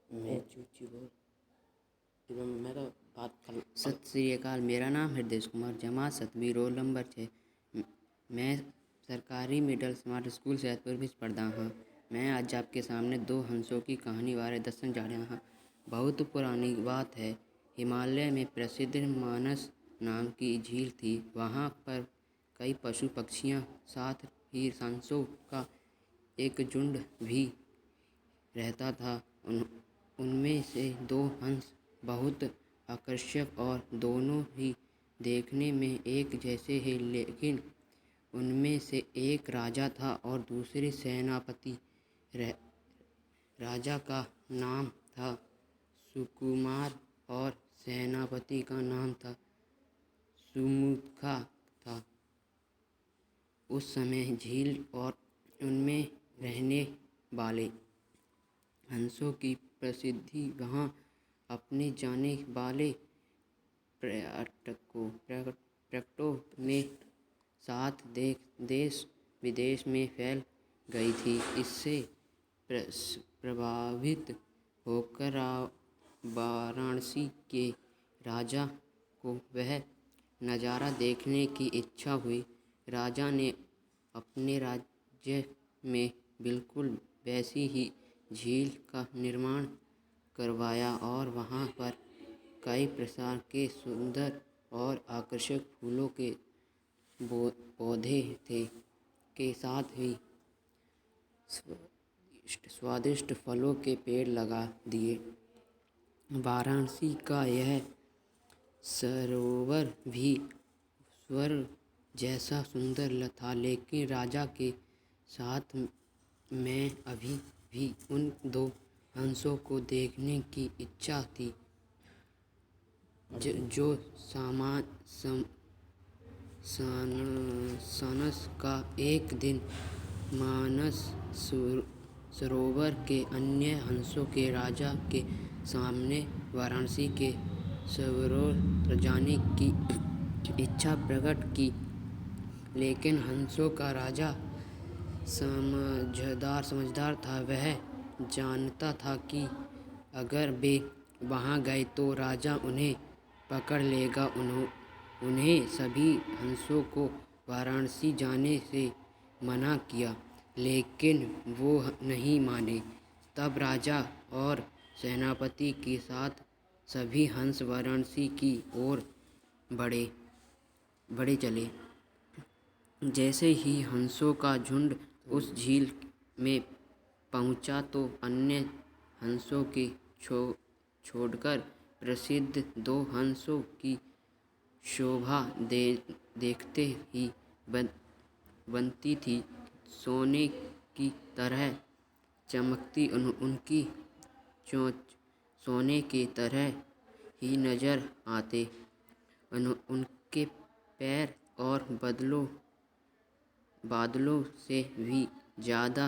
मैं चूची बोल एवं मैं तो बात कर। सत श्री अकाल। मेरा नाम हृदय कुमार, जमात 7वीं, रोल नंबर 6। मैं सरकारी मिडल स्मार्ट स्कूल सैदपुर ਵਿੱਚ पढ़दा ਹਾਂ। मैं आज आपके सामने दो हंसों की कहानी बारे दसन जा रहा हूँ। बहुत पुरानी बात है। हिमालय में प्रसिद्ध मानस नाम की झील थी। वहाँ पर कई पशु पक्षियाँ, साथ ही हंसों का एक झुंड भी रहता था। उनमें से दो हंस बहुत आकर्षक और दोनों ही देखने में एक जैसे हैं, लेकिन उनमें से एक राजा था और दूसरे सेनापति। राजा का नाम था सुकुमार और सेनापति का नाम था सुमुखा था। उस समय झील और उनमें रहने वाले हंसों की प्रसिद्धि वहाँ अपने जाने वाले पर्यटकों में साथ देश विदेश में फैल गई थी। इससे प्रभावित होकर वाराणसी के राजा को वह नज़ारा देखने की इच्छा हुई। राजा ने अपने राज्य में बिल्कुल वैसी ही झील का निर्माण करवाया और वहाँ पर कई प्रकार के सुंदर और आकर्षक फूलों के पौधे थे, के साथ ही स्वादिष्ट फलों के पेड़ लगा दिए। वाराणसी का यह सरोवर भी स्वर्ग जैसा सुंदर था, लेकिन राजा के साथ में अभी भी उन दो हंसों को देखने की इच्छा थी, जो सानस का एक दिन मानस सरोवर के अन्य हंसों के राजा के सामने वाराणसी के सरोवर जाने की इच्छा प्रकट की। लेकिन हंसों का राजा समझदार था। वह जानता था कि अगर वे वहाँ गए तो राजा उन्हें पकड़ लेगा। उन्हें सभी हंसों को वाराणसी जाने से मना किया, लेकिन वो नहीं माने। तब राजा और सेनापति के साथ सभी हंस वाराणसी की ओर बढ़े चले। जैसे ही हंसों का झुंड उस झील में पहुंचा तो अन्य हंसों की छोड़कर प्रसिद्ध दो हंसों की शोभा देखते ही बनती थी। सोने की तरह चमकती उनकी चोंच सोने की तरह ही नजर आते। उनके पैर और बादलों से भी ज़्यादा